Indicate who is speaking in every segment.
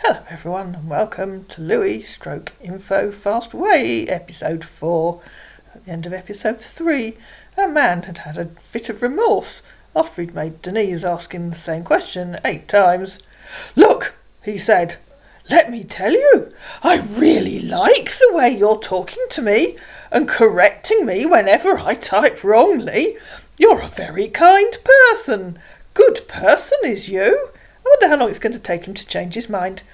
Speaker 1: Hello everyone and welcome to Louis Stroke Info Fast Way, episode 4. At the end of episode 3, a man had had a fit of remorse after he'd made Denise ask him the same question 8 times. "Look," he said, "let me tell you, I really like the way you're talking to me and correcting me whenever I type wrongly. You're a very kind person. Good person is you." I wonder how long it's going to take him to change his mind.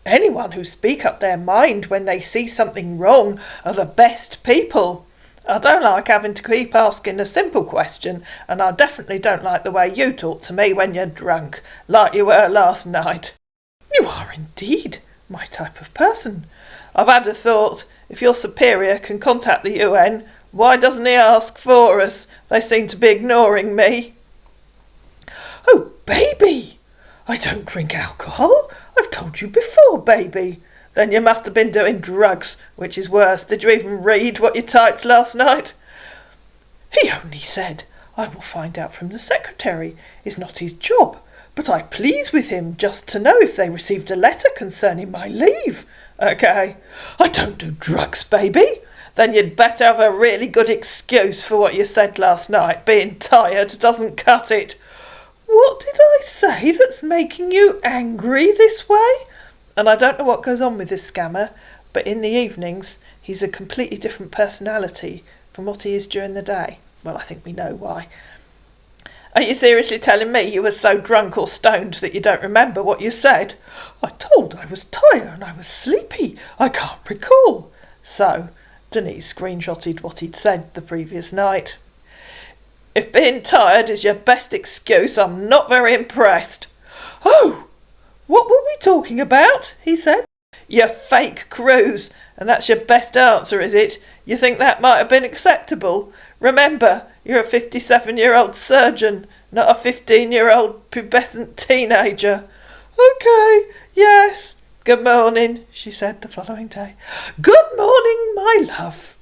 Speaker 1: Anyone who speak up their mind when they see something wrong are the best people. I don't like having to keep asking a simple question, and I definitely don't like the way you talk to me when you're drunk, like you were last night. You are indeed my type of person. I've had a thought. If your superior can contact the UN, why doesn't he ask for us? They seem to be ignoring me. Oh, baby! I don't drink alcohol. I've told you before, baby. Then you must have been doing drugs, which is worse. Did you even read what you typed last night? He only said, "I will find out from the secretary. It's not his job. But I please with him just to know if they received a letter concerning my leave." Okay. I don't do drugs, baby. Then you'd better have a really good excuse for what you said last night. Being tired doesn't cut it. What did I say that's making you angry this way? And I don't know what goes on with this scammer, but in the evenings he's a completely different personality from what he is during the day. Well, I think we know why. Are you seriously telling me you were so drunk or stoned that you don't remember what you said? I told I was tired and I was sleepy. I can't recall. So, Denise screenshotted what he'd said the previous night. If being tired is your best excuse, I'm not very impressed. Oh, what were we talking about? He said. Your fake cruise, and that's your best answer, is it? You think that might have been acceptable? Remember, you're a 57-year-old surgeon, not a 15-year-old pubescent teenager. Okay, yes. Good morning, she said the following day. Good morning, my love.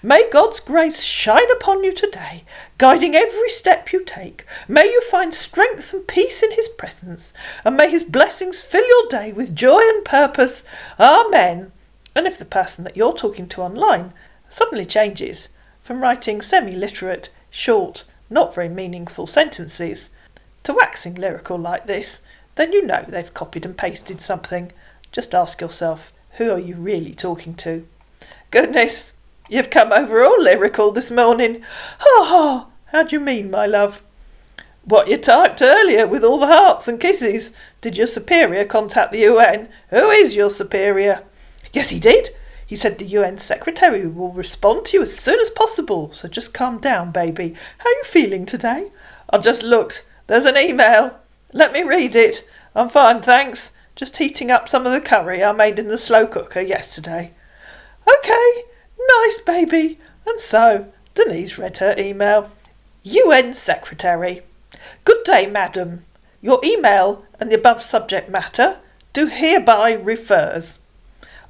Speaker 1: May God's grace shine upon you today, guiding every step you take. May you find strength and peace in his presence, and may his blessings fill your day with joy and purpose. Amen. And if the person that you're talking to online suddenly changes from writing semi-literate, short, not very meaningful sentences to waxing lyrical like this, then you know they've copied and pasted something. Just ask yourself, who are you really talking to? Goodness! You've come over all lyrical this morning. Ha ha! How do you mean, my love? What you typed earlier with all the hearts and kisses. Did your superior contact the UN? Who is your superior? Yes, he did. He said the UN secretary will respond to you as soon as possible, so just calm down, baby. How are you feeling today? I've just looked. There's an email. Let me read it. I'm fine, thanks. Just heating up some of the curry I made in the slow cooker yesterday. Okay. Nice, baby. And so, Denise read her email. UN Secretary. Good day, madam. Your email and the above subject matter do hereby refers.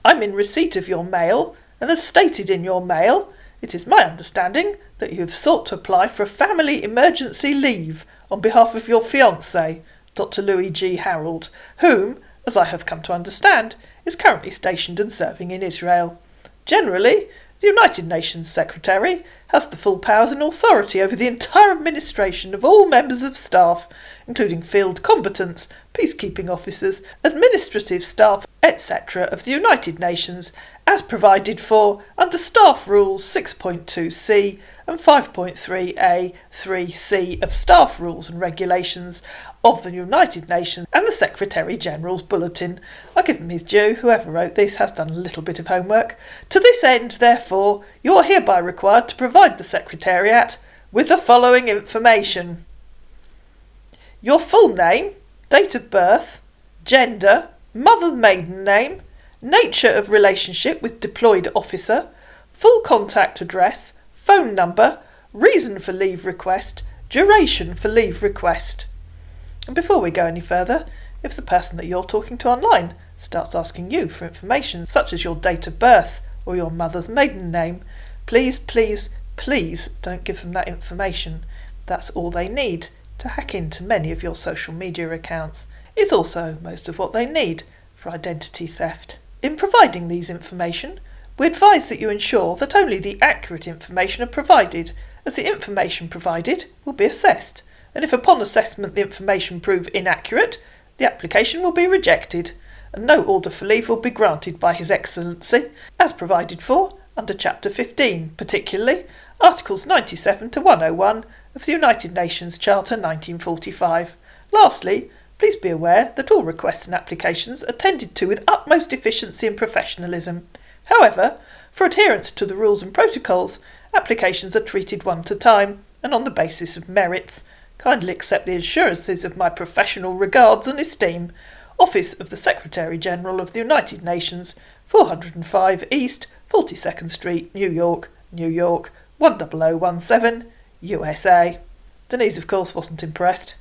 Speaker 1: I'm in receipt of your mail, and as stated in your mail, it is my understanding that you have sought to apply for a family emergency leave on behalf of your fiancé, Dr. Louis G. Harold, whom, as I have come to understand, is currently stationed and serving in Israel. Generally, the United Nations Secretary has the full powers and authority over the entire administration of all members of staff, including field combatants, peacekeeping officers, administrative staff, etc. of the United Nations, as provided for under Staff Rules 6.2c and 5.3a 3c of Staff Rules and Regulations of the United Nations and the Secretary-General's Bulletin. I'll give him his due. Whoever wrote this has done a little bit of homework. To this end, therefore, you are hereby required to provide the Secretariat with the following information. Your full name, date of birth, gender, mother's maiden name, nature of relationship with deployed officer, full contact address, phone number, reason for leave request, duration for leave request. And before we go any further, if the person that you're talking to online starts asking you for information such as your date of birth or your mother's maiden name, please, please, please don't give them that information. That's all they need to hack into many of your social media accounts. It's also most of what they need for identity theft. In providing these information, we advise that you ensure that only the accurate information are provided, as the information provided will be assessed, and if upon assessment the information prove inaccurate, the application will be rejected, and no order for leave will be granted by His Excellency, as provided for under Chapter 15, particularly Articles 97 to 101 of the United Nations Charter 1945. Lastly, please be aware that all requests and applications are tended to with utmost efficiency and professionalism. However, for adherence to the rules and protocols, applications are treated one at a time and on the basis of merits. Kindly accept the assurances of my professional regards and esteem. Office of the Secretary-General of the United Nations, 405 East, 42nd Street, New York, New York, 10017, USA. Denise, of course, wasn't impressed.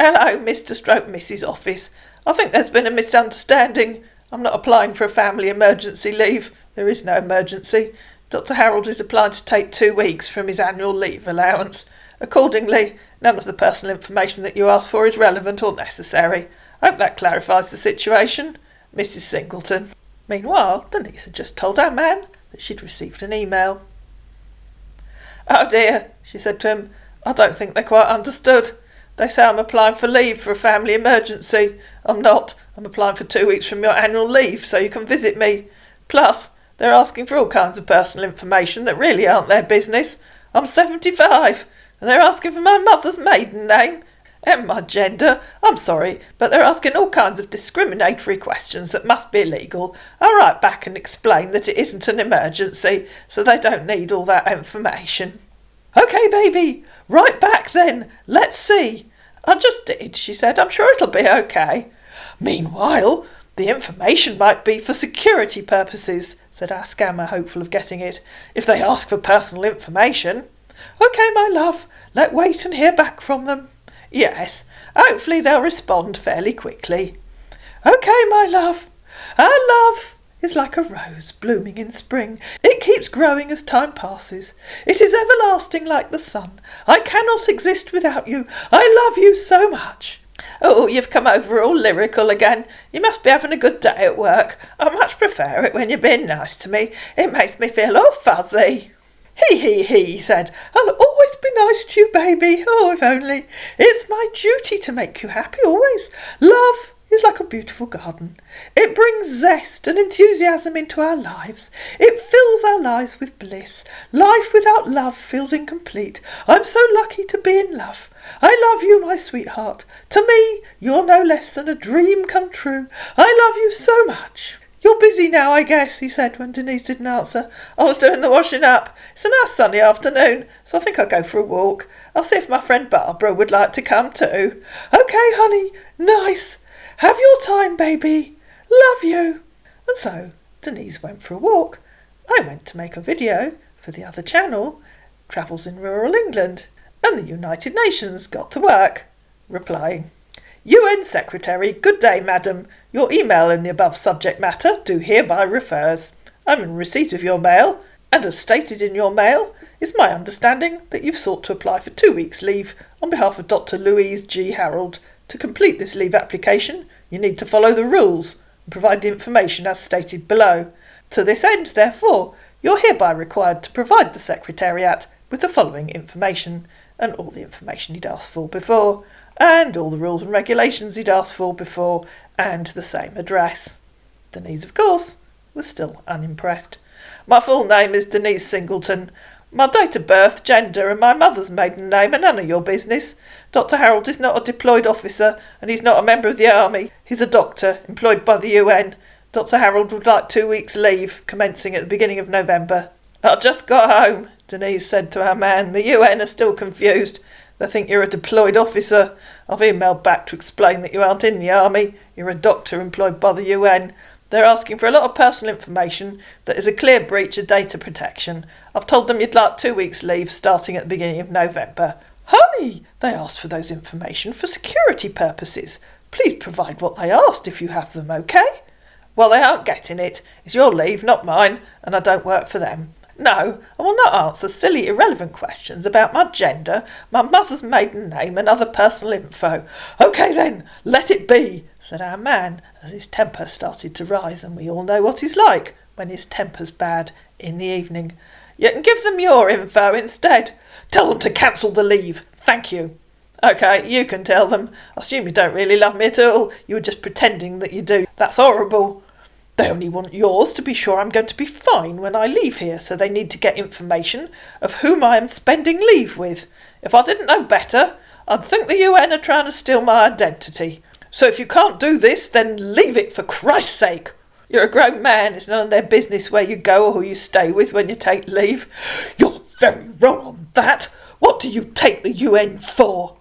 Speaker 1: Hello, Mr. Mrs. Office. I think there's been a misunderstanding. I'm not applying for a family emergency leave. There is no emergency. Dr. Harold is applying to take 2 weeks from his annual leave allowance. Accordingly, none of the personal information that you asked for is relevant or necessary. I hope that clarifies the situation. Mrs. Singleton. Meanwhile, Denise had just told our man that she'd received an email. Oh dear, she said to him. I don't think they quite understood. They say I'm applying for leave for a family emergency. I'm not. I'm applying for 2 weeks from your annual leave so you can visit me. Plus, they're asking for all kinds of personal information that really aren't their business. I'm 75, and they're asking for my mother's maiden name and my gender. I'm sorry, but they're asking all kinds of discriminatory questions that must be illegal. I'll write back and explain that it isn't an emergency, so they don't need all that information. OK, baby, write back then. Let's see. I just did, she said. I'm sure it'll be OK. Meanwhile, the information might be for security purposes, said our scammer, hopeful of getting it, if they ask for personal information. OK, my love, let's wait and hear back from them. Yes, hopefully they'll respond fairly quickly. OK, my love. Our love is like a rose blooming in spring. It keeps growing as time passes. It is everlasting like the sun. I cannot exist without you. I love you so much. Oh, you've come over all lyrical again. You must be having a good day at work. I much prefer it when you're being nice to me. It makes me feel all fuzzy. He said. I'll always be nice to you, baby. Oh, if only. It's my duty to make you happy, always. Love is like a beautiful garden. It brings zest and enthusiasm into our lives. It fills our lives with bliss. Life without love feels incomplete. I'm so lucky to be in love. I love you, my sweetheart. To me, you're no less than a dream come true. I love you so much. You're busy now, I guess, he said when Denise didn't answer. I was doing the washing up. It's a nice sunny afternoon, so I think I'll go for a walk. I'll see if my friend Barbara would like to come too. OK, honey. Nice. Have your time, baby. Love you. And so Denise went for a walk. I went to make a video for the other channel, Travels in Rural England, and the United Nations got to work, replying, UN Secretary, good day, madam. Your email in the above subject matter do hereby refers. I'm in receipt of your mail, and as stated in your mail, is my understanding that you've sought to apply for 2 weeks' leave on behalf of Dr. Louise G. Harold. To complete this leave application, you need to follow the rules and provide the information as stated below. To this end, therefore, you're hereby required to provide the Secretariat with the following information, and all the information he'd asked for before, and all the rules and regulations he'd asked for before, and the same address. Denise, of course, was still unimpressed. My full name is Denise Singleton. My date of birth, gender, and my mother's maiden name are none of your business. Dr. Harold is not a deployed officer, and he's not a member of the army. He's a doctor, employed by the UN. Dr. Harold would like 2 weeks' leave, commencing at the beginning of November. I just got home, Denise said to our man. The UN are still confused. They think you're a deployed officer. I've emailed back to explain that you aren't in the army. You're a doctor employed by the UN. They're asking for a lot of personal information that is a clear breach of data protection. I've told them you'd like 2 weeks' leave starting at the beginning of November. Honey, they asked for those information for security purposes. Please provide what they asked if you have them, OK? Well, they aren't getting it. It's your leave, not mine, and I don't work for them. No, I will not answer silly, irrelevant questions about my gender, my mother's maiden name and other personal info. OK then, let it be, said our man, as his temper started to rise, and we all know what he's like when his temper's bad in the evening. You can give them your info instead. Tell them to cancel the leave. Thank you. OK, you can tell them. I assume you don't really love me at all. You were just pretending that you do. That's horrible. They only want yours to be sure I'm going to be fine when I leave here, so they need to get information of whom I am spending leave with. If I didn't know better, I'd think the UN are trying to steal my identity. So if you can't do this, then leave it for Christ's sake. You're a grown man. It's none of their business where you go or who you stay with when you take leave. You're very wrong on that. What do you take the UN for?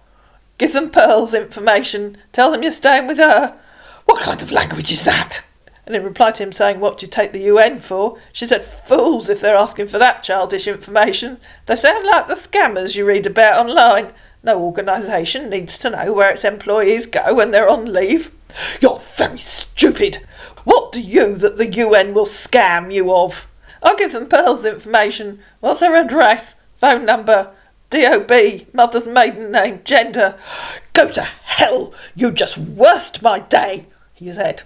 Speaker 1: Give them Pearl's information. Tell them you're staying with her. What kind of language is that? And in reply to him saying, what do you take the UN for? She said, fools if they're asking for that childish information. They sound like the scammers you read about online. No organisation needs to know where its employees go when they're on leave. You're very stupid. What do you that the UN will scam you of? I'll give them Pearl's information. What's her address? Phone number? DOB, mother's maiden name, gender. Go to hell. You just worst my day, he said.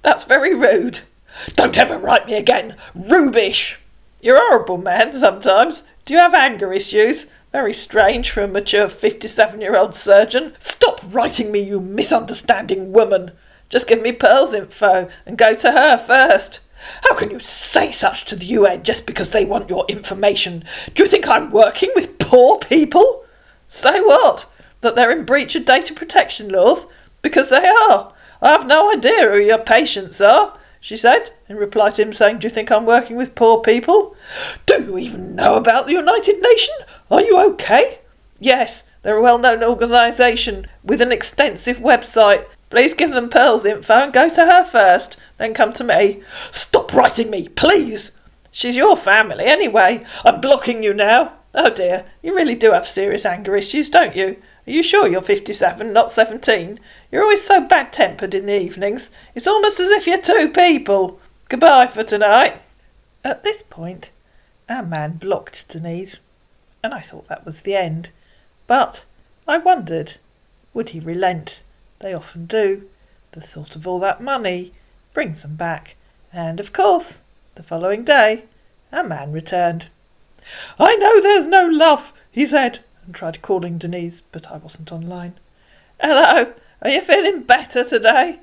Speaker 1: That's very rude. Don't ever write me again. Rubish. You're a horrible man sometimes. Do you have anger issues? Very strange for a mature 57-year-old surgeon. Stop writing me, you misunderstanding woman. Just give me Pearl's info and go to her first. How can you say such to the UN just because they want your information? Do you think I'm working with poor people? Say what? That they're in breach of data protection laws? Because they are. I have no idea who your patients are, she said, in reply to him saying, do you think I'm working with poor people? Do you even know about the United Nations? Are you okay? Yes, they're a well-known organisation with an extensive website. Please give them Pearl's info and go to her first, then come to me. Stop writing me, please. She's your family anyway. I'm blocking you now. Oh dear, you really do have serious anger issues, don't you? Are you sure you're 57, not 17? You're always so bad-tempered in the evenings. It's almost as if you're two people. Goodbye for tonight. At this point, our man blocked Denise, and I thought that was the end. But I wondered, would he relent? They often do. The thought of all that money brings them back. And, of course, the following day, our man returned. I know there's no love, he said, and tried calling Denise, but I wasn't online. Hello, are you feeling better today?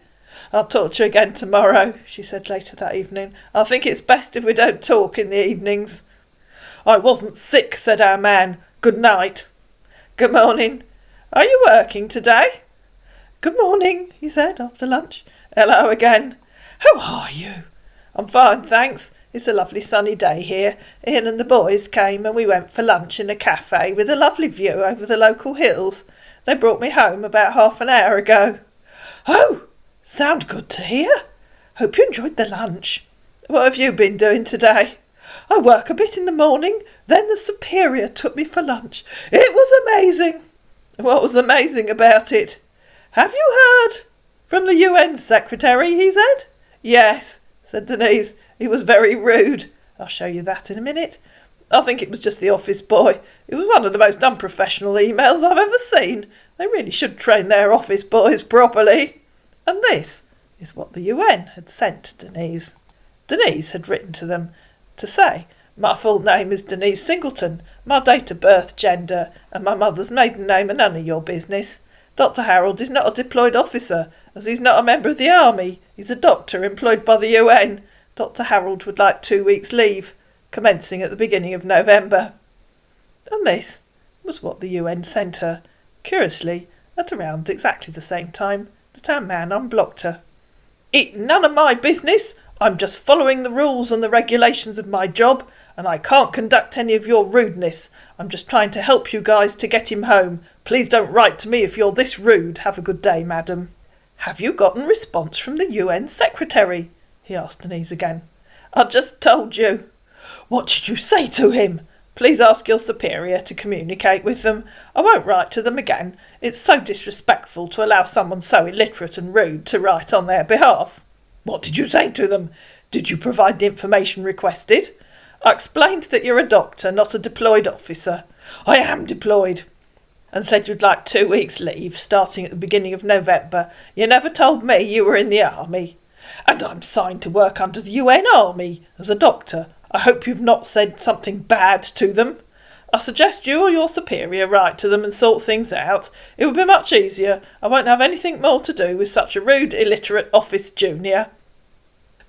Speaker 1: I'll talk to you again tomorrow, she said later that evening. I think it's best if we don't talk in the evenings. I wasn't sick, said our man. Good night. Good morning. Are you working today? Good morning, he said after lunch. Hello again. How are you? I'm fine, thanks. It's a lovely sunny day here. Ian and the boys came and we went for lunch in a cafe with a lovely view over the local hills. They brought me home about half an hour ago. Oh, sound good to hear. Hope you enjoyed the lunch. What have you been doing today? I work a bit in the morning, then the superior took me for lunch. It was amazing. What was amazing about it? Have you heard from the UN secretary, he said. Yes, said Denise. He was very rude. I'll show you that in a minute. I think it was just the office boy. It was one of the most unprofessional emails I've ever seen. They really should train their office boys properly. And this is what the UN had sent Denise. Denise had written to them to say, my full name is Denise Singleton. My date of birth, gender, and my mother's maiden name are none of your business. Dr. Harold is not a deployed officer, as he's not a member of the army. He's a doctor employed by the UN. Dr. Harold would like 2 weeks' leave, commencing at the beginning of November. And this was what the UN sent her, curiously, at around exactly the same time that our man unblocked her. It's none of my business. I'm just following the rules and the regulations of my job, and I can't conduct any of your rudeness. I'm just trying to help you guys to get him home. Please don't write to me if you're this rude. Have a good day, madam. Have you gotten response from the UN secretary? He asked Denise again. I just told you. What did you say to him? Please ask your superior to communicate with them. I won't write to them again. It's so disrespectful to allow someone so illiterate and rude to write on their behalf. What did you say to them? Did you provide the information requested? I explained that you're a doctor, not a deployed officer. I am deployed. And said you'd like 2 weeks' leave, starting at the beginning of November. You never told me you were in the army. And I'm signed to work under the UN Army as a doctor. I hope you've not said something bad to them. I suggest you or your superior write to them and sort things out. It would be much easier. I won't have anything more to do with such a rude, illiterate office junior.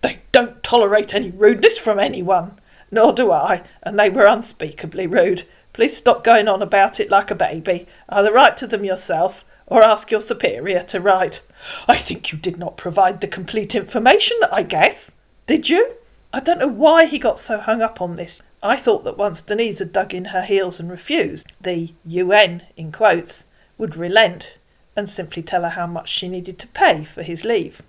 Speaker 1: They don't tolerate any rudeness from anyone. Nor do I, and they were unspeakably rude. Please stop going on about it like a baby. Either write to them yourself or ask your superior to write. I think you did not provide the complete information, I guess. Did you? I don't know why he got so hung up on this. I thought that once Denise had dug in her heels and refused, the UN, in quotes, would relent and simply tell her how much she needed to pay for his leave.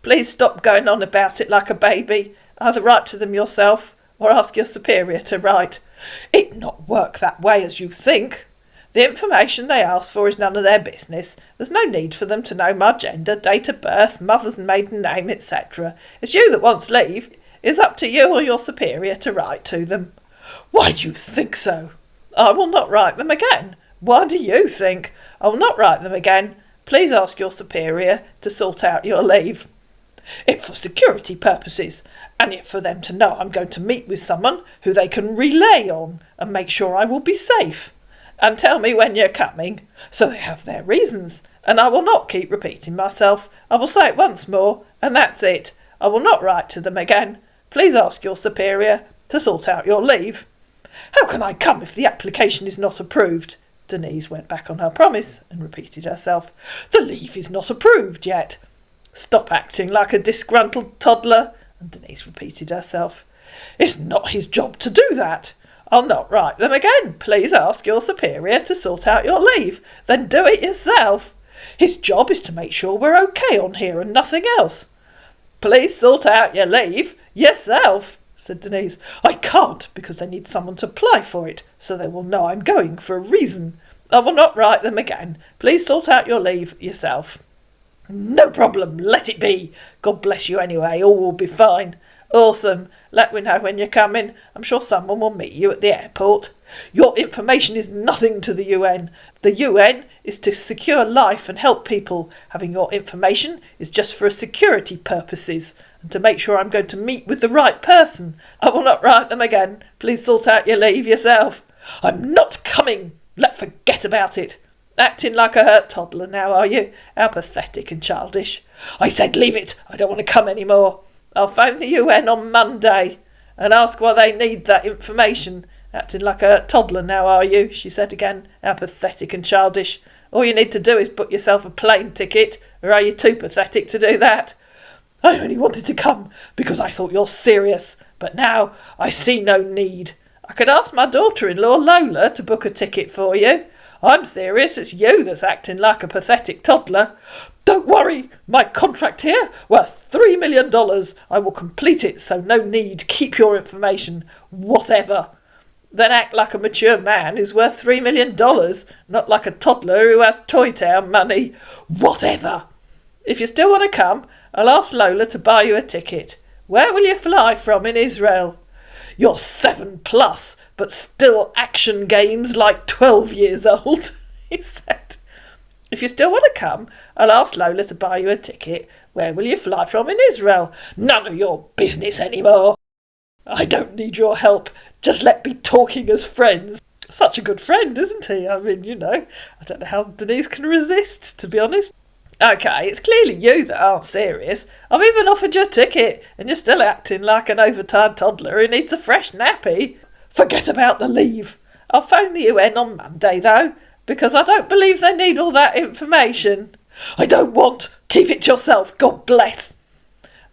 Speaker 1: Please stop going on about it like a baby. Either write to them yourself or ask your superior to write. It not work that way as you think. The information they ask for is none of their business. There's no need for them to know my gender, date of birth, mother's maiden name, etc. It's you that wants leave. It's up to you or your superior to write to them. Why do you think so? I will not write them again. Why do you think? I will not write them again. Please ask your superior to sort out your leave. It's for security purposes, and it's for them to know I'm going to meet with someone who they can relay on and make sure I will be safe. And tell me when you're coming, so they have their reasons, and I will not keep repeating myself. I will say it once more, and that's it. I will not write to them again. Please ask your superior to sort out your leave. How can I come if the application is not approved? Denise went back on her promise and repeated herself. The leave is not approved yet. Stop acting like a disgruntled toddler, and Denise repeated herself. It's not his job to do that. I'll not write them again. Please ask your superior to sort out your leave. Then do it yourself. His job is to make sure we're okay on here and nothing else. Please sort out your leave yourself, said Denise. I can't, because they need someone to apply for it, so they will know I'm going for a reason. I will not write them again. Please sort out your leave yourself. No problem, let it be. God bless you anyway, all will be fine. Awesome, let me know when you're coming. I'm sure someone will meet you at the airport. Your information is nothing to the UN. The UN is to secure life and help people. Having your information is just for security purposes and to make sure I'm going to meet with the right person. I will not write them again. Please sort out your leave yourself. I'm not coming. Let's forget about it. Acting like a hurt toddler now, are you? How pathetic and childish. I said leave it. I don't want to come any more. I'll phone the UN on Monday and ask why they need that information. Acting like a hurt toddler now, are you? She said again. How pathetic and childish. All you need to do is book yourself a plane ticket, or are you too pathetic to do that? I only wanted to come because I thought you're serious, but now I see no need. I could ask my daughter-in-law Lola to book a ticket for you. I'm serious, it's you that's acting like a pathetic toddler. Don't worry, my contract here, worth $3 million. I will complete it, so no need. Keep your information. Whatever. Then act like a mature man who's worth $3 million, not like a toddler who has Toy Town money. Whatever. If you still want to come, I'll ask Lola to buy you a ticket. Where will you fly from in Israel? You're 7+, but still action games like 12 years old, he said. If you still want to come, I'll ask Lola to buy you a ticket. Where will you fly from in Israel? None of your business anymore. I don't need your help. Just let me talking as friends. Such a good friend, isn't he? I mean, I don't know how Denise can resist, to be honest. Okay, it's clearly you that aren't serious. I've even offered you a ticket, and you're still acting like an overtired toddler who needs a fresh nappy. Forget about the leave. I'll phone the UN on Monday, though, because I don't believe they need all that information. I don't want. Keep it to yourself, God bless.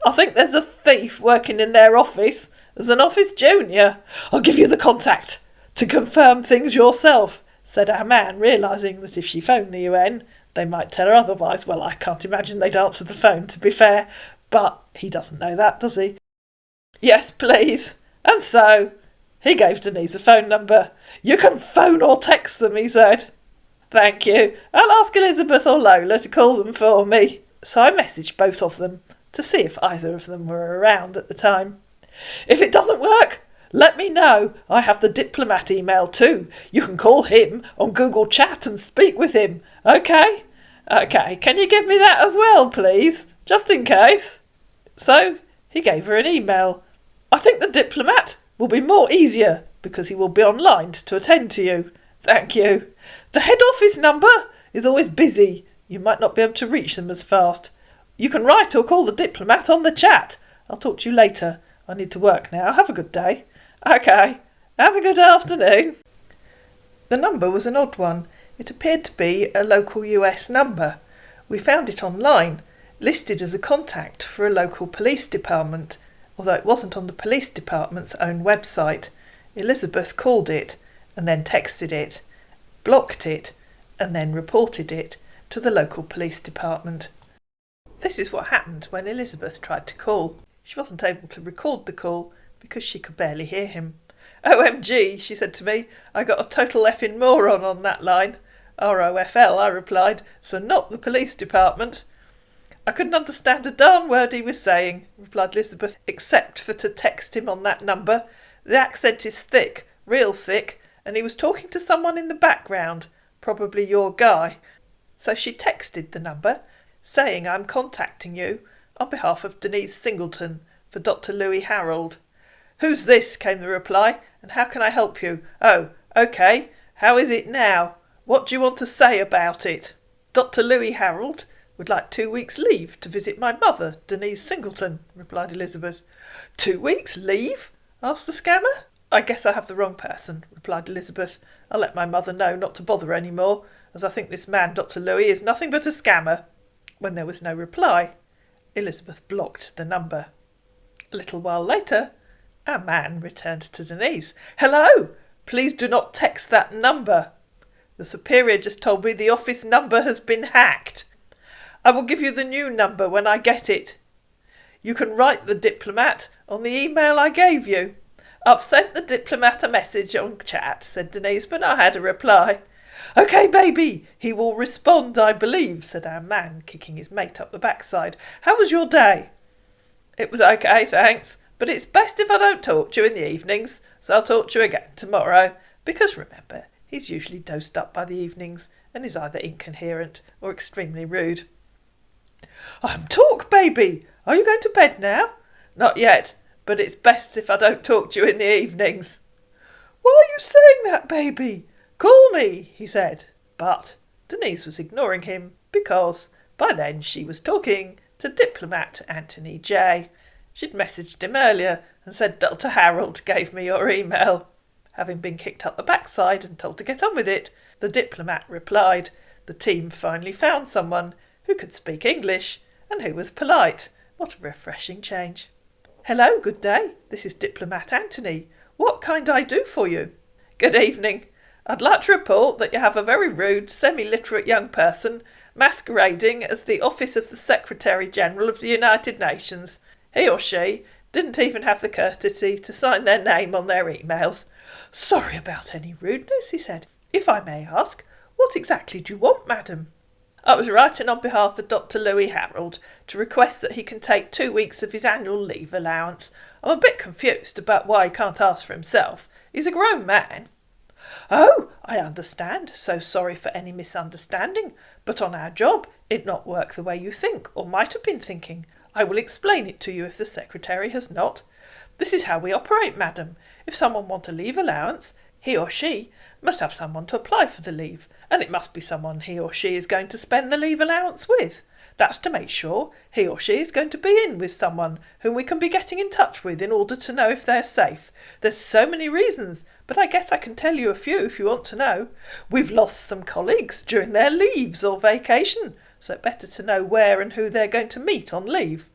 Speaker 1: I think there's a thief working in their office. There's an office junior. I'll give you the contact to confirm things yourself, said our man, realising that if she phoned the UN, they might tell her otherwise. Well, I can't imagine they'd answer the phone, to be fair, but he doesn't know that, does he? Yes, please. And so he gave Denise a phone number. You can phone or text them, he said. Thank you. I'll ask Elizabeth or Lola to call them for me. So I messaged both of them to see if either of them were around at the time. If it doesn't work, Let me know. I have the diplomat email too. You can call him on Google Chat and speak with him. Okay? Okay, can you give me that as well, please? Just in case. So he gave her an email. I think the diplomat will be more easier because he will be online to attend to you. Thank you. The head office number is always busy. You might not be able to reach them as fast. You can write or call the diplomat on the chat. I'll talk to you later. I need to work now. Have a good day. Okay. Have a good afternoon. The number was an odd one. It appeared to be a local US number. We found it online, listed as a contact for a local police department, although it wasn't on the police department's own website. Elizabeth called it and then texted it, blocked it and then reported it to the local police department. This is what happened when Elizabeth tried to call. She wasn't able to record the call because she could barely hear him. OMG, she said to me, I got a total effing moron on that line. ROFL, I replied, so not the police department. I couldn't understand a darn word he was saying, replied Elizabeth, except for to text him on that number. The accent is thick, real thick, and he was talking to someone in the background, probably your guy. So she texted the number, saying I'm contacting you on behalf of Denise Singleton for Dr. Louis Harold. Who's this? Came the reply, and how can I help you? Oh, okay. How is it now? What do you want to say about it? Dr. Louis Harold would like 2 weeks' leave to visit my mother, Denise Singleton, replied Elizabeth. 2 weeks' leave? Asked the scammer. I guess I have the wrong person, replied Elizabeth. I'll let my mother know not to bother any more, as I think this man, Dr. Louis, is nothing but a scammer. When there was no reply, Elizabeth blocked the number. A little while later, our man returned to Denise. Hello! Please do not text that number. The superior just told me the office number has been hacked. I will give you the new number when I get it. You can write the diplomat on the email I gave you. I've sent the diplomat a message on chat, said Denise, but I had a reply. Okay, baby, he will respond, I believe, said our man, kicking his mate up the backside. How was your day? It was okay, thanks, but it's best if I don't talk to you in the evenings, so I'll talk to you again tomorrow, because remember, he's usually dosed up by the evenings and is either incoherent or extremely rude. I'm talk, baby. Are you going to bed now? Not yet, but it's best if I don't talk to you in the evenings. Why are you saying that, baby? Call me, he said. But Denise was ignoring him because by then she was talking to diplomat Anthony J. She'd messaged him earlier and said Dr. Harold gave me your email. Having been kicked up the backside and told to get on with it, the diplomat replied. The team finally found someone who could speak English and who was polite. What a refreshing change. Hello, good day. This is Diplomat Anthony. What can I do for you? Good evening. I'd like to report that you have a very rude, semi-literate young person masquerading as the Office of the Secretary-General of the United Nations. He or she didn't even have the courtesy to sign their name on their emails. Sorry about any rudeness, he said. If I may ask, what exactly do you want, madam? I was writing on behalf of Dr. Louis Harold to request that he can take 2 weeks of his annual leave allowance. I'm a bit confused about why he can't ask for himself. He's a grown man. Oh, I understand. So sorry for any misunderstanding. But on our job, it not work the way you think, or might have been thinking. I will explain it to you if the secretary has not. This is how we operate, madam. If someone want a leave allowance, he or she must have someone to apply for the leave, and it must be someone he or she is going to spend the leave allowance with. That's to make sure he or she is going to be in with someone whom we can be getting in touch with in order to know if they're safe. There's so many reasons, but I guess I can tell you a few if you want to know. We've lost some colleagues during their leaves or vacation, so better to know where and who they're going to meet on leave.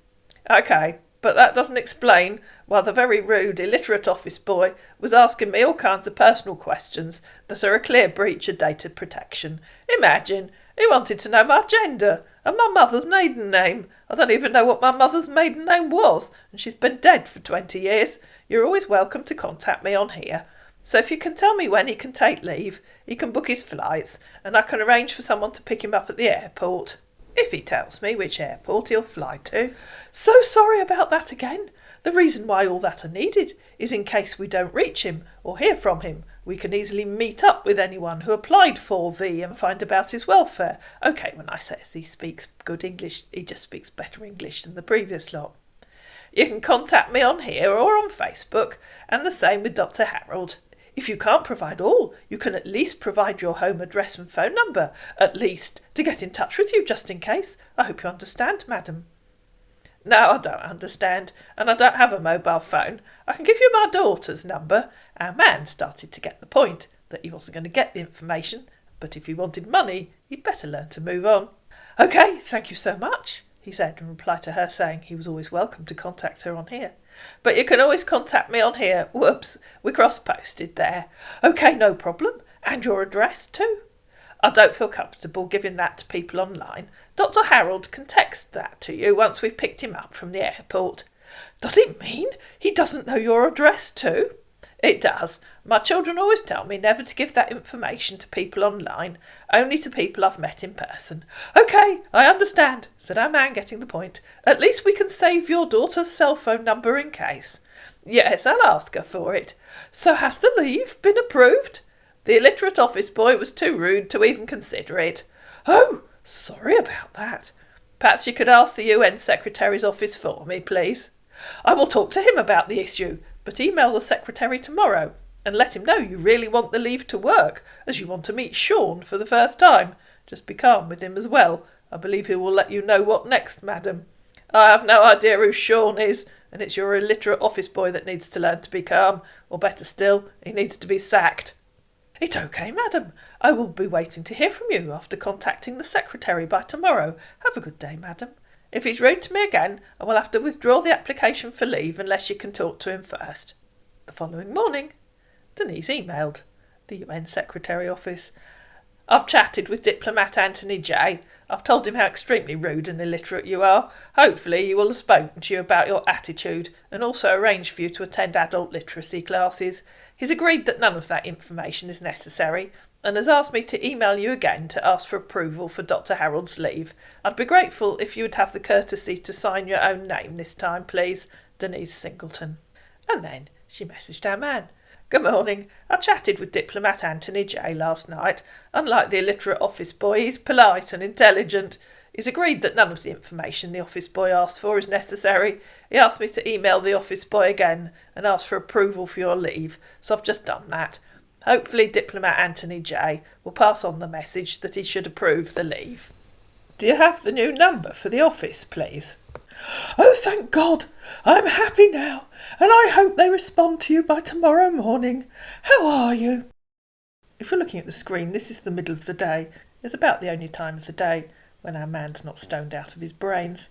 Speaker 1: Okay, but that doesn't explain why the very rude, illiterate office boy was asking me all kinds of personal questions that are a clear breach of data protection. Imagine, he wanted to know my gender and my mother's maiden name. I don't even know what my mother's maiden name was, and she's been dead for 20 years. You're always welcome to contact me on here. So if you can tell me when he can take leave, he can book his flights, and I can arrange for someone to pick him up at the airport. if he tells me which airport he'll fly to. So sorry about that again. The reason why all that are needed is in case we don't reach him or hear from him. We can easily meet up with anyone who applied for thee and find about his welfare. OK, when I say he speaks good English, he just speaks better English than the previous lot. You can contact me on here or on Facebook, and the same with Dr. Harold. If you can't provide all, you can at least provide your home address and phone number, at least, to get in touch with you just in case. I hope you understand, madam. No, I don't understand, and I don't have a mobile phone. I can give you my daughter's number. Our man started to get the point that he wasn't going to get the information, but if he wanted money, he'd better learn to move on. OK, thank you so much, he said, in reply to her saying he was always welcome to contact her on here. But you can always contact me on here. Whoops, we cross-posted there. OK, no problem. And your address too? I don't feel comfortable giving that to people online. Dr. Harold can text that to you once we've picked him up from the airport. Does it mean he doesn't know your address too? It does. My children always tell me never to give that information to people online, only to people I've met in person. OK, I understand, said our man, getting the point. At least we can save your daughter's cell phone number in case. Yes, I'll ask her for it. So has the leave been approved? The illiterate office boy was too rude to even consider it. Oh, sorry about that. Perhaps you could ask the UN Secretary's office for me, please. I will talk to him about the issue, but email the Secretary tomorrow and let him know you really want the leave to work, as you want to meet Sean for the first time. Just be calm with him as well. I believe he will let you know what next, madam. I have no idea who Sean is, and it's your illiterate office boy that needs to learn to be calm, or better still, he needs to be sacked. It's OK, madam. I will be waiting to hear from you after contacting the Secretary by tomorrow. Have a good day, madam. If he's rude to me again, I will have to withdraw the application for leave unless you can talk to him first. The following morning, Denise emailed the UN Secretary office. I've chatted with diplomat Anthony J. I've told him how extremely rude and illiterate you are. Hopefully he will have spoken to you about your attitude and also arranged for you to attend adult literacy classes. He's agreed that none of that information is necessary and has asked me to email you again to ask for approval for Dr. Harold's leave. I'd be grateful if you would have the courtesy to sign your own name this time, please. Denise Singleton. And then she messaged our man. Good morning. I chatted with diplomat Anthony J last night. Unlike the illiterate office boy, he's polite and intelligent. He's agreed that none of the information the office boy asked for is necessary. He asked me to email the office boy again and ask for approval for your leave, so I've just done that. Hopefully diplomat Anthony J will pass on the message that he should approve the leave. Do you have the new number for the office, please? Oh, thank God! I'm happy now, and I hope they respond to you by tomorrow morning. How are you? If you're looking at the screen, this is the middle of the day. It's about the only time of the day when our man's not stoned out of his brains.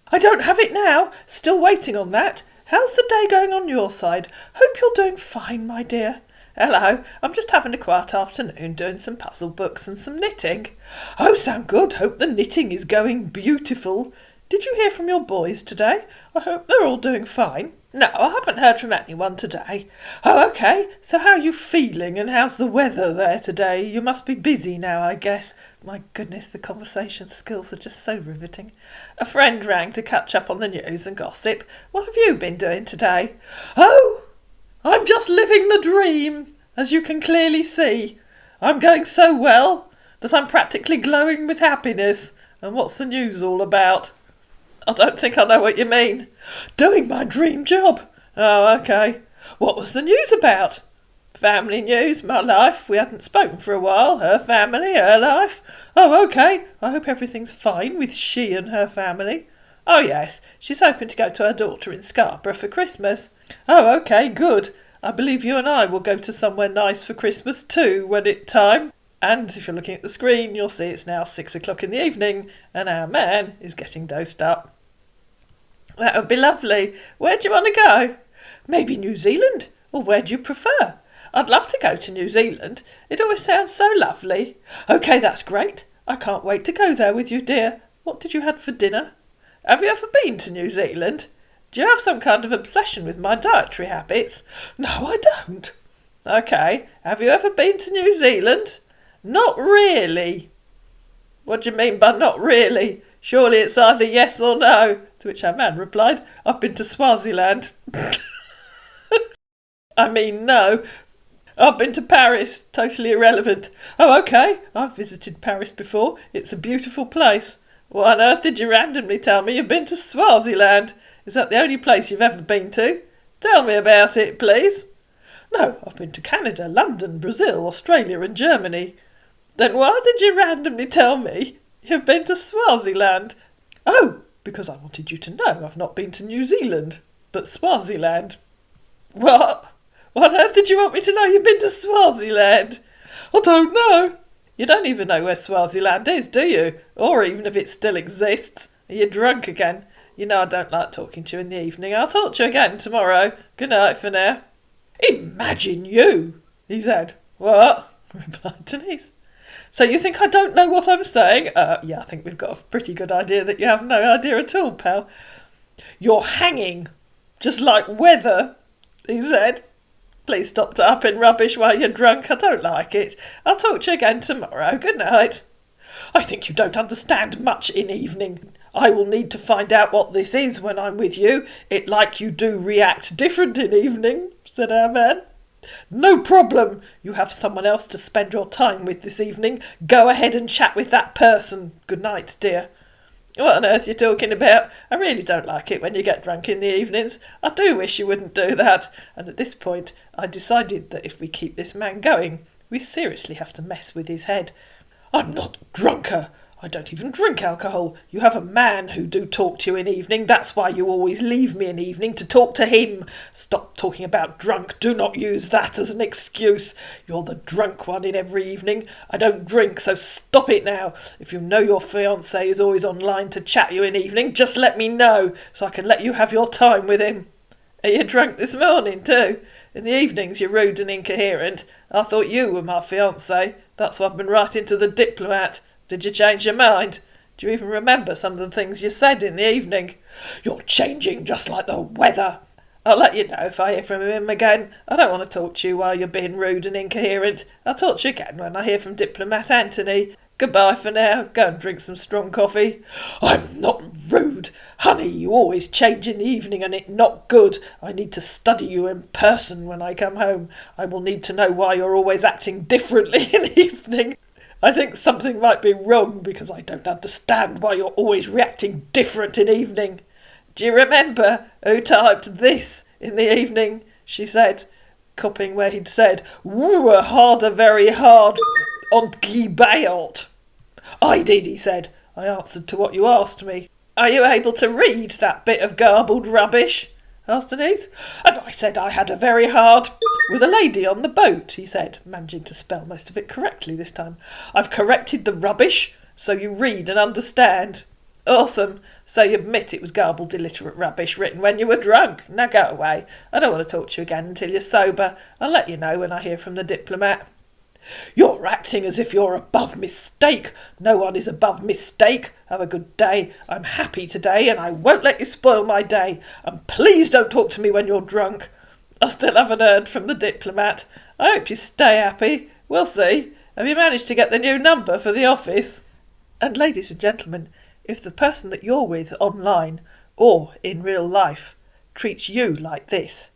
Speaker 1: I don't have it now. Still waiting on that. How's the day going on your side? Hope you're doing fine, my dear. Hello, I'm just having a quiet afternoon doing some puzzle books and some knitting. Oh, sound good. Hope the knitting is going beautiful. Did you hear from your boys today? I hope they're all doing fine. No, I haven't heard from anyone today. Oh, OK. So how are you feeling and how's the weather there today? You must be busy now, I guess. My goodness, the conversation skills are just so riveting. A friend rang to catch up on the news and gossip. What have you been doing today? Oh, I'm just living the dream, as you can clearly see. I'm going so well that I'm practically glowing with happiness. And what's the news all about? I don't think I know what you mean. Doing my dream job. Oh, OK. What was the news about? Family news, my life. We hadn't spoken for a while. Her family, her life. Oh, OK. I hope everything's fine with she and her family. Oh, yes. She's hoping to go to her daughter in Scarborough for Christmas. Oh, OK, good. I believe you and I will go to somewhere nice for Christmas too when it's time. And if you're looking at the screen, you'll see it's now 6 o'clock in the evening and our man is getting dosed up. That would be lovely. Where do you want to go? Maybe New Zealand? Or where do you prefer? I'd love to go to New Zealand. It always sounds so lovely. OK, that's great. I can't wait to go there with you, dear. What did you have for dinner? Have you ever been to New Zealand? Do you have some kind of obsession with my dietary habits? No, I don't. OK, have you ever been to New Zealand? Not really. What do you mean by not really? Surely it's either yes or no. To which our man replied, I've been to Swaziland. I mean, no. I've been to Paris. Totally irrelevant. Oh, okay. I've visited Paris before. It's a beautiful place. Why on earth did you randomly tell me you've been to Swaziland? Is that the only place you've ever been to? Tell me about it, please. No, I've been to Canada, London, Brazil, Australia and Germany. Then why did you randomly tell me you've been to Swaziland? Oh, because I wanted you to know I've not been to New Zealand, but Swaziland. What? Why on earth did you want me to know you've been to Swaziland? I don't know. You don't even know where Swaziland is, do you? Or even if it still exists. Are you drunk again? You know I don't like talking to you in the evening. I'll talk to you again tomorrow. Good night for now. Imagine you, he said. What? Replied Denise. So you think I don't know what I'm saying? Yeah, I think we've got a pretty good idea that you have no idea at all, pal. You're hanging, just like weather, he said. Please stop tapping rubbish while you're drunk. I don't like it. I'll talk to you again tomorrow. Good night. I think you don't understand much in evening. I will need to find out what this is when I'm with you. It like you do react different in evening, said our man. No problem. You have someone else to spend your time with this evening. Go ahead and chat with that person. Good night, dear. What on earth are you talking about? I really don't like it when you get drunk in the evenings. I do wish you wouldn't do that. And at this point, I decided that if we keep this man going, we seriously have to mess with his head. I'm not drunker. I don't even drink alcohol. You have a man who do talk to you in evening. That's why you always leave me in evening to talk to him. Stop talking about drunk. Do not use that as an excuse. You're the drunk one in every evening. I don't drink, so stop it now. If you know your fiancé is always online to chat you in evening, just let me know so I can let you have your time with him. Are you drunk this morning too? In the evenings you're rude and incoherent. I thought you were my fiancé. That's why I've been writing to the diplomat. Did you change your mind? Do you even remember some of the things you said in the evening? You're changing just like the weather. I'll let you know if I hear from him again. I don't want to talk to you while you're being rude and incoherent. I'll talk to you again when I hear from Diplomat Anthony. Goodbye for now. Go and drink some strong coffee. I'm not rude. Honey, you always change in the evening and it's not good. I need to study you in person when I come home. I will need to know why you're always acting differently in the evening. I think something might be wrong because I don't understand why you're always reacting different in evening. Do you remember who typed this in the evening? She said, copying where he'd said, "Woo, harder, very hard, on Scambaiter." I did, he said. I answered to what you asked me. Are you able to read that bit of garbled rubbish? Asked Denise. And I said I had a very hard with a lady on the boat, he said, managing to spell most of it correctly this time. I've corrected the rubbish, so you read and understand. Awesome. So you admit it was garbled, illiterate rubbish written when you were drunk. Now go away. I don't want to talk to you again until you're sober. I'll let you know when I hear from the diplomat. You're acting as if you're above mistake. No one is above mistake. Have a good day. I'm happy today and I won't let you spoil my day. And please don't talk to me when you're drunk. I still haven't heard from the diplomat. I hope you stay happy. We'll see. Have you managed to get the new number for the office? And ladies and gentlemen, if the person that you're with online or in real life treats you like this,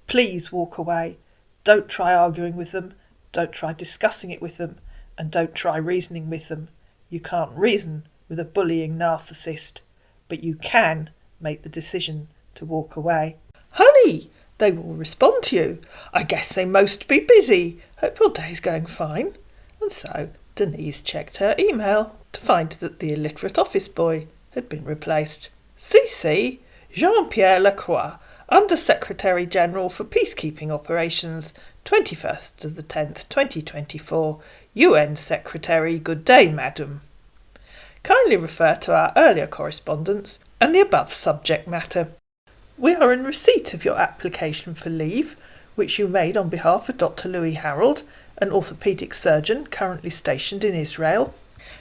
Speaker 1: please walk away. Don't try arguing with them. Don't try discussing it with them, and don't try reasoning with them. You can't reason with a bullying narcissist, but you can make the decision to walk away. Honey, they will respond to you. I guess they must be busy. Hope your day's going fine. And so Denise checked her email to find that the illiterate office boy had been replaced. CC Jean-Pierre Lacroix, Under-Secretary General for Peacekeeping Operations, 21st of the 10th, 2024, UN Secretary. Good day, madam. Kindly refer to our earlier correspondence and the above subject matter. We are in receipt of your application for leave, which you made on behalf of Dr. Louis Harold, an orthopaedic surgeon currently stationed in Israel.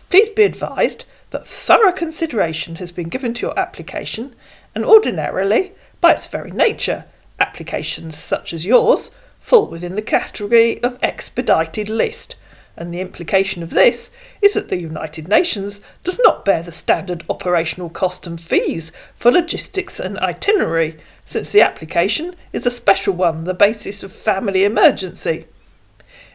Speaker 1: Please be advised that thorough consideration has been given to your application, and ordinarily, by its very nature, applications such as yours fall within the category of expedited list, and the implication of this is that the United Nations does not bear the standard operational cost and fees for logistics and itinerary, since the application is a special one, the basis of family emergency.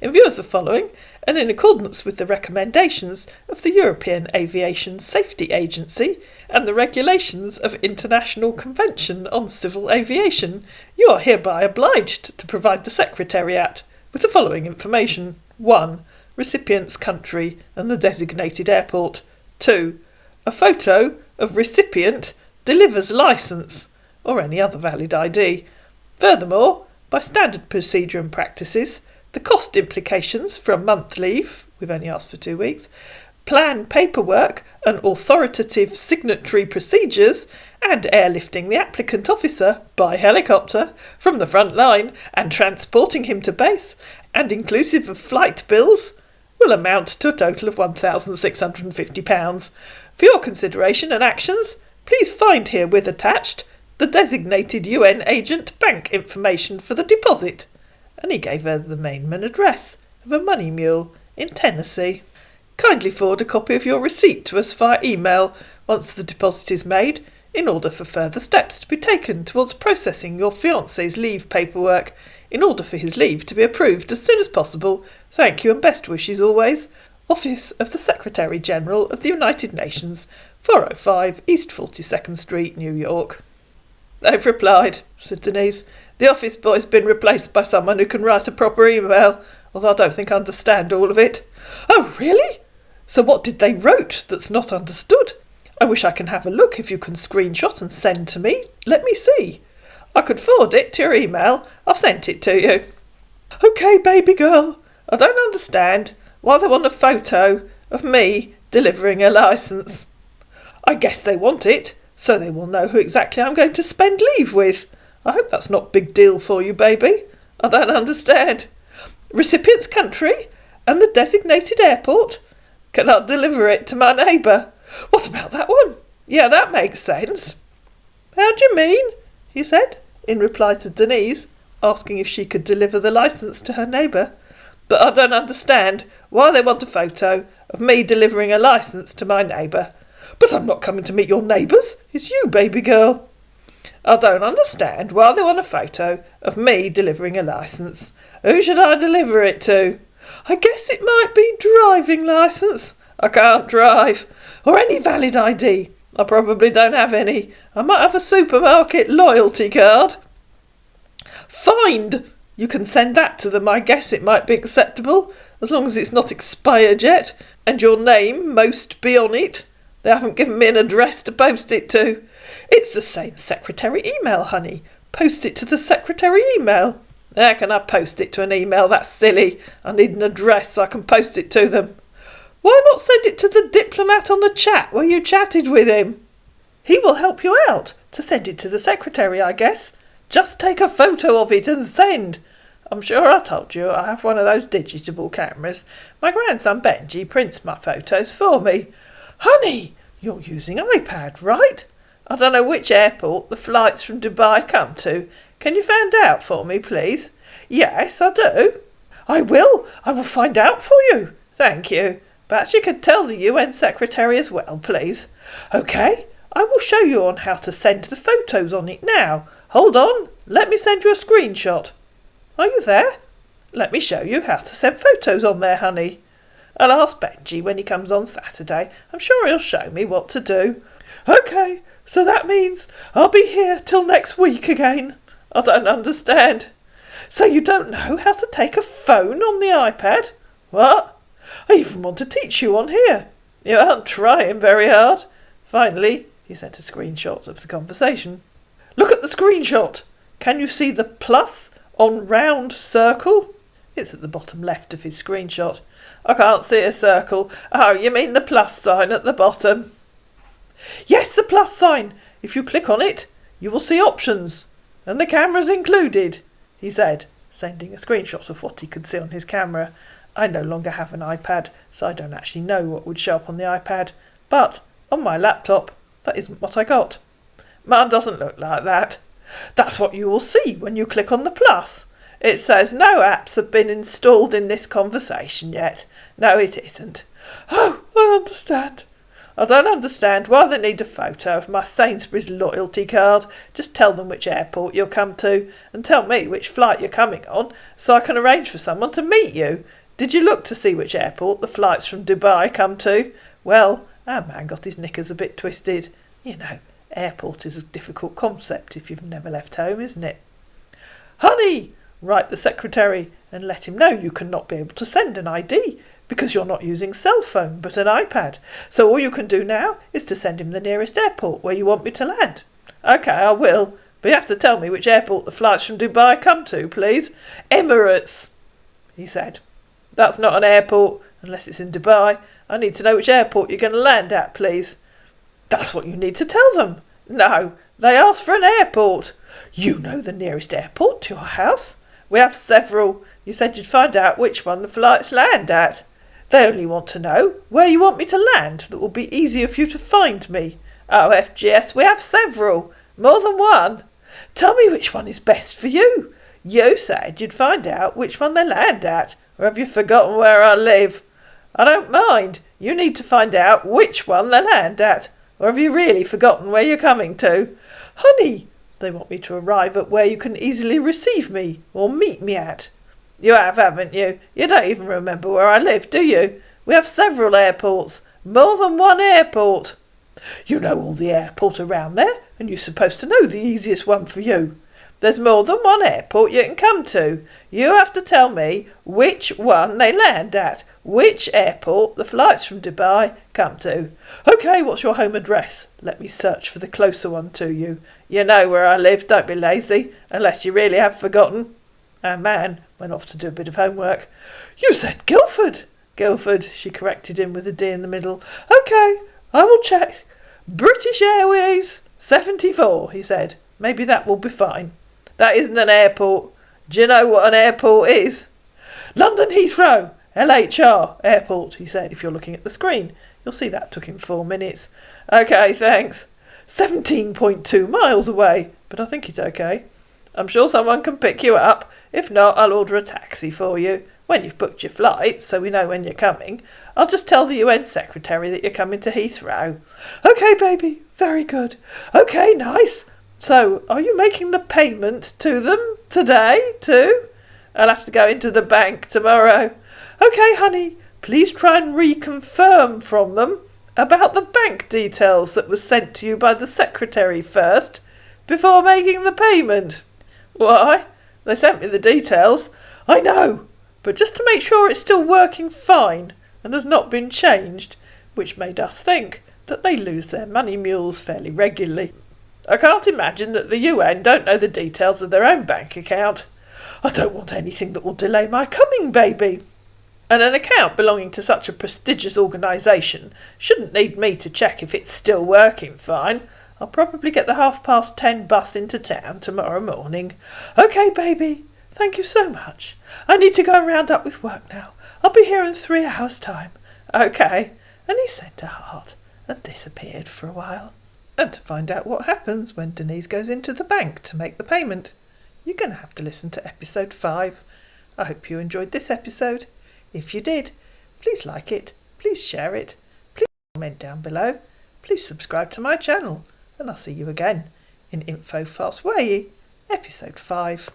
Speaker 1: In view of the following, and in accordance with the recommendations of the European Aviation Safety Agency and the regulations of International Convention on Civil Aviation, you are hereby obliged to provide the Secretariat with the following information. 1. Recipient's country and the designated airport. 2. A photo of recipient delivers licence or any other valid ID. Furthermore, by standard procedure and practices, the cost implications for a month leave, we've only asked for 2 weeks, plan paperwork and authoritative signatory procedures, and airlifting the applicant officer by helicopter from the front line and transporting him to base, and inclusive of flight bills, will amount to a total of £1,650. For your consideration and actions, please find herewith attached the designated UN agent bank information for the deposit. And he gave her the Mainman address of a money mule in Tennessee. Kindly forward a copy of your receipt to us via email once the deposit is made, in order for further steps to be taken towards processing your fiancé's leave paperwork, in order for his leave to be approved as soon as possible. Thank you and best wishes always. Office of the Secretary General of the United Nations, 405 East 42nd Street, New York. They've replied, said Denise. The office boy's been replaced by someone who can write a proper email, although I don't think I understand all of it. Oh, really? So what did they wrote that's not understood? I wish I can have a look if you can screenshot and send to me. Let me see. I could forward it to your email. I've sent it to you. OK, baby girl. I don't understand why they want a photo of me delivering a licence. I guess they want it, so they will know who exactly I'm going to spend leave with. I hope that's not a big deal for you, baby. I don't understand. Recipient's country and the designated airport? Can I deliver it to my neighbour? What about that one? Yeah, that makes sense. How do you mean? He said, in reply to Denise, asking if she could deliver the licence to her neighbour. But I don't understand why they want a photo of me delivering a licence to my neighbour. But I'm not coming to meet your neighbours. It's you, baby girl. I don't understand why they want a photo of me delivering a licence. Who should I deliver it to? I guess it might be driving licence. I can't drive. Or any valid ID. I probably don't have any. I might have a supermarket loyalty card. Find! You can send that to them. I guess it might be acceptable, as long as it's not expired yet, and your name most be on it. They haven't given me an address to post it to. It's the same secretary email, honey. Post it to the secretary email. How can I post it to an email? That's silly. I need an address so I can post it to them. Why not send it to the diplomat on the chat where you chatted with him? He will help you out to send it to the secretary, I guess. Just take a photo of it and send. I'm sure I told you I have one of those digital cameras. My grandson Benji prints my photos for me. Honey, you're using iPad, right? I don't know which airport the flights from Dubai come to. Can you find out for me, please? Yes, I do. I will find out for you. Thank you. Perhaps you could tell the UN Secretary as well, please. OK, I will show you on how to send the photos on it now. Hold on, let me send you a screenshot. Are you there? Let me show you how to send photos on there, honey. I'll ask Benji when he comes on Saturday. I'm sure he'll show me what to do. OK, so that means I'll be here till next week again. I don't understand. So you don't know how to take a phone on the iPad? What? I even want to teach you on here. You aren't trying very hard. Finally, he sent a screenshot of the conversation. Look at the screenshot. Can you see the plus on round circle? It's at the bottom left of his screenshot. I can't see a circle. Oh, you mean the plus sign at the bottom? Yes, the plus sign. If you click on it, you will see options. And the camera's included, he said, sending a screenshot of what he could see on his camera. I no longer have an iPad, so I don't actually know what would show up on the iPad. But on my laptop, that isn't what I got. Mine doesn't look like that. That's what you will see when you click on the plus. It says no apps have been installed in this conversation yet. No, it isn't. Oh, I understand. I don't understand why they need a photo of my Sainsbury's loyalty card. Just tell them which airport you'll come to and tell me which flight you're coming on so I can arrange for someone to meet you. Did you look to see which airport the flights from Dubai come to? Well, our man got his knickers a bit twisted. You know, airport is a difficult concept if you've never left home, isn't it? Honey, write the secretary and let him know you cannot be able to send an ID because you're not using cell phone but an iPad. So all you can do now is to send him the nearest airport where you want me to land. OK, I will, but you have to tell me which airport the flights from Dubai come to, please. Emirates, he said. That's not an airport unless it's in Dubai. I need to know which airport you're going to land at, please. That's what you need to tell them. No, they asked for an airport. You know the nearest airport to your house. We have several. You said you'd find out which one the flights land at. They only want to know where you want me to land that will be easier for you to find me. Oh, FGS, we have several. More than one. Tell me which one is best for you. You said you'd find out which one they land at. Or have you forgotten where I live? I don't mind. You need to find out which one they land at. Or have you really forgotten where you're coming to? Honey, they want me to arrive at where you can easily receive me or meet me at. You have, haven't you? You don't even remember where I live, do you? We have several airports. More than one airport. You know all the airport around there, and you're supposed to know the easiest one for you. There's more than one airport you can come to. You have to tell me which one they land at, which airport the flights from Dubai come to. OK, what's your home address? Let me search for the closer one to you. You know where I live, don't be lazy, unless you really have forgotten. Our man went off to do a bit of homework. You said Guildford. Guildford, she corrected him with a D in the middle. OK, I will check. British Airways 74, he said. Maybe that will be fine. That isn't an airport. Do you know what an airport is? London Heathrow, LHR airport, he said. If you're looking at the screen, you'll see that took him 4 minutes. OK, thanks. 17.2 miles away, but I think it's OK. I'm sure someone can pick you up. If not, I'll order a taxi for you. When you've booked your flight, so we know when you're coming, I'll just tell the UN secretary that you're coming to Heathrow. OK, baby. Very good. OK, nice. So, are you making the payment to them today, too? I'll have to go into the bank tomorrow. OK, honey, please try and reconfirm from them about the bank details that was sent to you by the secretary first, before making the payment. Why? They sent me the details. I know, but just to make sure it's still working fine and has not been changed, which made us think that they lose their money mules fairly regularly. I can't imagine that the UN don't know the details of their own bank account. I don't want anything that will delay my coming, baby. And an account belonging to such a prestigious organisation shouldn't need me to check if it's still working fine. I'll probably get the 10:30 bus into town tomorrow morning. OK, baby. Thank you so much. I need to go and round up with work now. I'll be here in 3 hours' time. OK. And he sent a heart and disappeared for a while. And to find out what happens when Denise goes into the bank to make the payment, you're going to have to listen to episode 5. I hope you enjoyed this episode. If you did, please like it, please share it, please comment down below, please subscribe to my channel, and I'll see you again in Info Fast Way, episode 5.